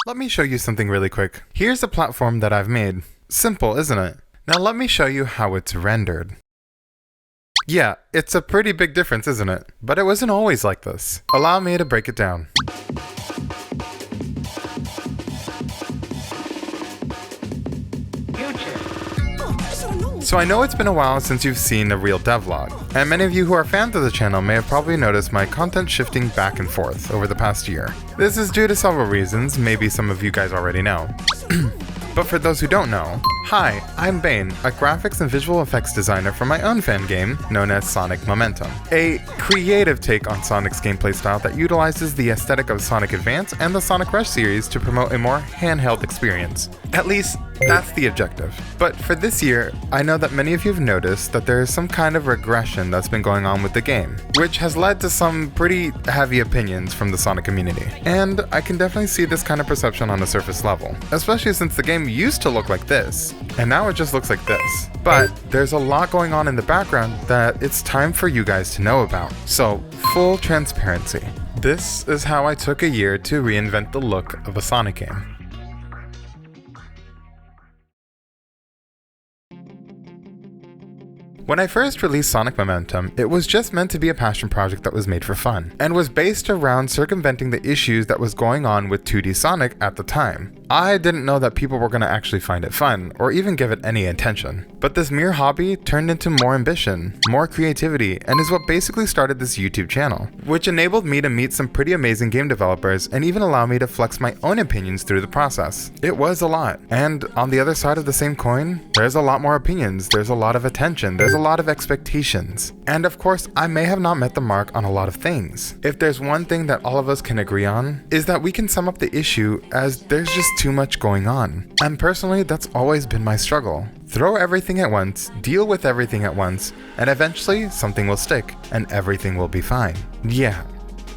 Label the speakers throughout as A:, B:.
A: Let me show you something really quick. Here's a platform that I've made. Simple, isn't it? Now let me show you how it's rendered. Yeah, it's a pretty big difference, isn't it? But it wasn't always like this. Allow me to break it down. So I know it's been a while since you've seen a real devlog, and many of you who are fans of the channel may have probably noticed my content shifting back and forth over the past year. This is due to several reasons, maybe some of you guys already know. But for those who don't know, hi, I'm Bane, a graphics and visual effects designer for my own fan game known as Sonic Momentum, a creative take on Sonic's gameplay style that utilizes the aesthetic of Sonic Advance and the Sonic Rush series to promote a more handheld experience. At least, that's the objective. But for this year, I know that many of you have noticed that there is some kind of regression that's been going on with the game, which has led to some pretty heavy opinions from the Sonic community. And I can definitely see this kind of perception on a surface level, especially since the game used to look like this, and now it just looks like this. But there's a lot going on in the background that it's time for you guys to know about. So, full transparency. This is how I took a year to reinvent the look of a Sonic game. When I first released Sonic Momentum, it was just meant to be a passion project that was made for fun, and was based around circumventing the issues that was going on with 2D Sonic at the time. I didn't know that people were going to actually find it fun, or even give it any attention. But this mere hobby turned into more ambition, more creativity, and is what basically started this YouTube channel, which enabled me to meet some pretty amazing game developers and even allow me to flex my own opinions through the process. It was a lot. And on the other side of the same coin, there's a lot more opinions, there's a lot of attention, there's a lot of expectations. And of course, I may have not met the mark on a lot of things. If there's one thing that all of us can agree on, is that we can sum up the issue as there's just too much going on. And personally, that's always been my struggle. Throw everything at once, deal with everything at once, and eventually something will stick and everything will be fine. Yeah,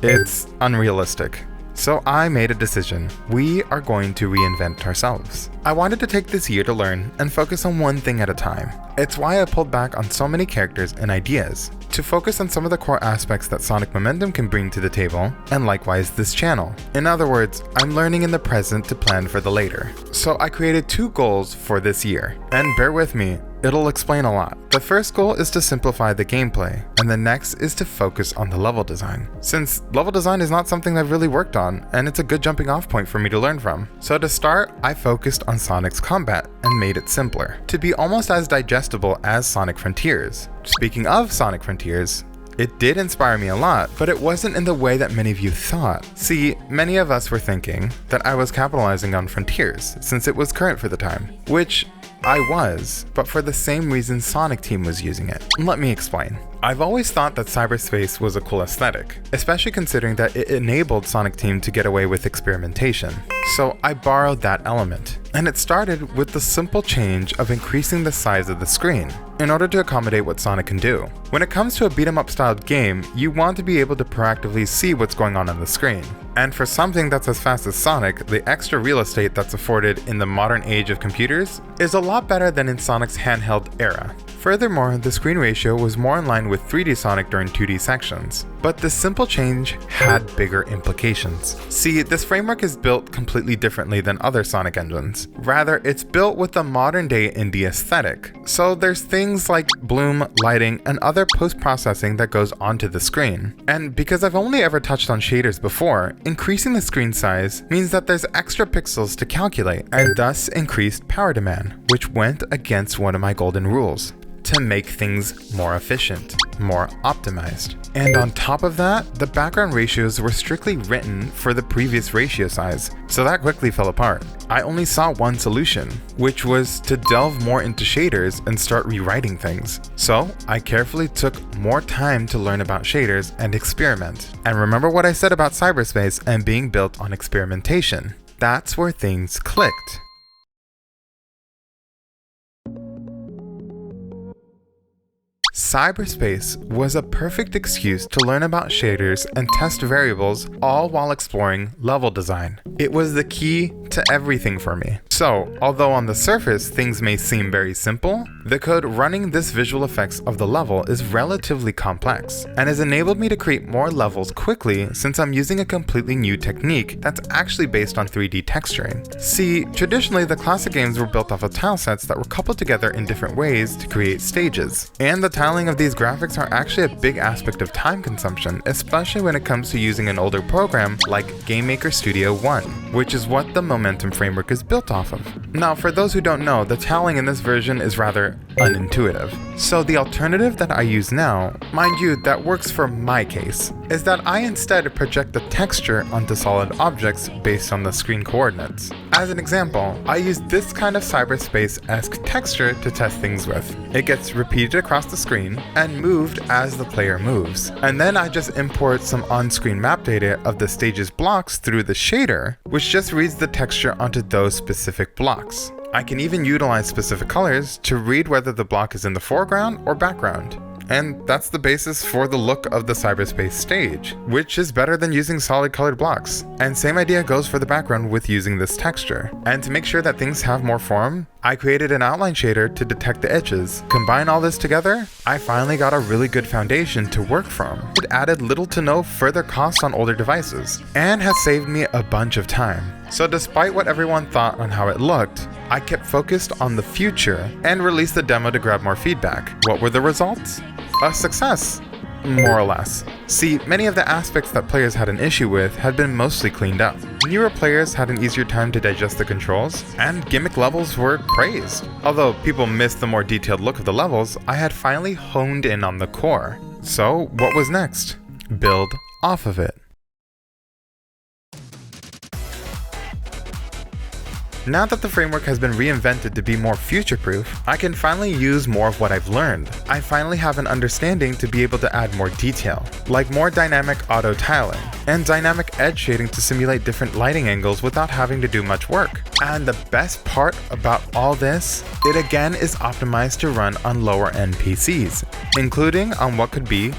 A: it's unrealistic. So I made a decision. We are going to reinvent ourselves. I wanted to take this year to learn and focus on one thing at a time. It's why I pulled back on so many characters and ideas, to focus on some of the core aspects that Sonic Momentum can bring to the table, and likewise this channel. In other words, I'm learning in the present to plan for the later. So I created 2 goals for this year, and bear with me, it'll explain a lot. The first goal is to simplify the gameplay, and the next is to focus on the level design, since level design is not something I've really worked on, and it's a good jumping off point for me to learn from. So to start, I focused on Sonic's combat and made it simpler, to be almost as digestible as Sonic Frontiers. Speaking of Sonic Frontiers, it did inspire me a lot, but it wasn't in the way that many of you thought. See, many of us were thinking that I was capitalizing on Frontiers, since it was current for the time, which I was, but for the same reason Sonic Team was using it. Let me explain. I've always thought that cyberspace was a cool aesthetic, especially considering that it enabled Sonic Team to get away with experimentation. So I borrowed that element. And it started with the simple change of increasing the size of the screen in order to accommodate what Sonic can do. When it comes to a beat-em-up styled game, you want to be able to proactively see what's going on the screen. And for something that's as fast as Sonic, the extra real estate that's afforded in the modern age of computers is a lot better than in Sonic's handheld era. Furthermore, the screen ratio was more in line with 3D Sonic during 2D sections. But this simple change had bigger implications. See, this framework is built completely differently than other Sonic engines. Rather, it's built with a modern-day indie aesthetic. So there's things like bloom, lighting, and other post-processing that goes onto the screen. And because I've only ever touched on shaders before, increasing the screen size means that there's extra pixels to calculate, and thus increased power demand, which went against one of my golden rules: to make things more efficient, more optimized. And on top of that, the background ratios were strictly written for the previous ratio size, so that quickly fell apart. I only saw one solution, which was to delve more into shaders and start rewriting things. So I carefully took more time to learn about shaders and experiment. And remember what I said about cyberspace and being built on experimentation. That's where things clicked. Cyberspace was a perfect excuse to learn about shaders and test variables, all while exploring level design. It was the key to to everything for me. So, although on the surface things may seem very simple, the code running this visual effects of the level is relatively complex, and has enabled me to create more levels quickly since I'm using a completely new technique that's actually based on 3D texturing. See, traditionally the classic games were built off of tile sets that were coupled together in different ways to create stages, and the tiling of these graphics are actually a big aspect of time consumption, especially when it comes to using an older program like Bane'Studio 1, which is what the Momentum framework is built off of. Now, for those who don't know, the tiling in this version is rather unintuitive. So the alternative that I use now, mind you, that works for my case, is that I instead project the texture onto solid objects based on the screen coordinates. As an example, I use this kind of cyberspace-esque texture to test things with. It gets repeated across the screen and moved as the player moves. And then I just import some on-screen map data of the stage's blocks through the shader, which just reads the texture onto those specific blocks. I can even utilize specific colors to read whether the block is in the foreground or background. And that's the basis for the look of the cyberspace stage, which is better than using solid colored blocks. And same idea goes for the background with using this texture. And to make sure that things have more form, I created an outline shader to detect the edges. Combine all this together, I finally got a really good foundation to work from. It added little to no further costs on older devices, and has saved me a bunch of time. So despite what everyone thought on how it looked, I kept focused on the future and released the demo to grab more feedback. What were the results? A success, more or less. See, many of the aspects that players had an issue with had been mostly cleaned up. Newer players had an easier time to digest the controls, and gimmick levels were praised. Although people missed the more detailed look of the levels, I had finally honed in on the core. So what was next? Build off of it. Now that the framework has been reinvented to be more future-proof, I can finally use more of what I've learned. I finally have an understanding to be able to add more detail, like more dynamic auto tiling, and dynamic edge shading to simulate different lighting angles without having to do much work. And the best part about all this, it again is optimized to run on lower-end PCs, including on what could be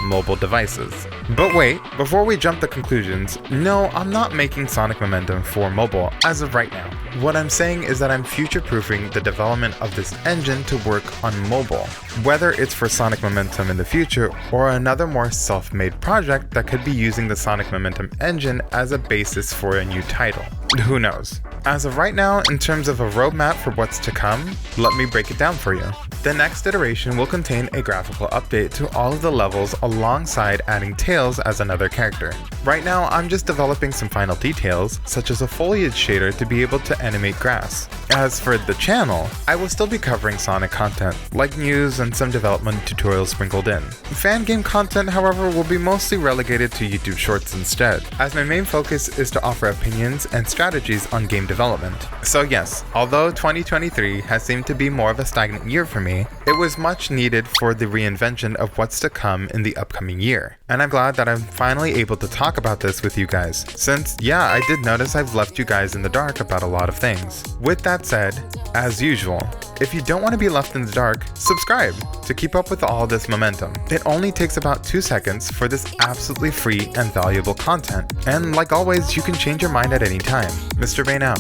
A: mobile devices. But wait, before we jump to conclusions, no, I'm not making Sonic Momentum for mobile as of right now. What I'm saying is that I'm future-proofing the development of this engine to work on mobile, whether it's for Sonic Momentum in the future or another more self-made project that could be using the Sonic Momentum engine as a basis for a new title. Who knows? As of right now, in terms of a roadmap for what's to come, let me break it down for you. The next iteration will contain a graphical update to all of the levels alongside adding Tails as another character. Right now, I'm just developing some final details, such as a foliage shader to be able to animate grass. As for the channel, I will still be covering Sonic content, like news and some development tutorials sprinkled in. Fangame content, however, will be mostly relegated to YouTube Shorts instead, as my main focus is to offer opinions and strategies on game development. So yes, although 2023 has seemed to be more of a stagnant year for me, it was much needed for the reinvention of what's to come in the upcoming year. And I'm glad that I'm finally able to talk about this with you guys, since yeah, I did notice I've left you guys in the dark about a lot of things. With that said, as usual, if you don't want to be left in the dark, subscribe to keep up with all this momentum. It only takes about 2 seconds for this absolutely free and valuable content. And like always, you can change your mind at any time. Mr. Bane out.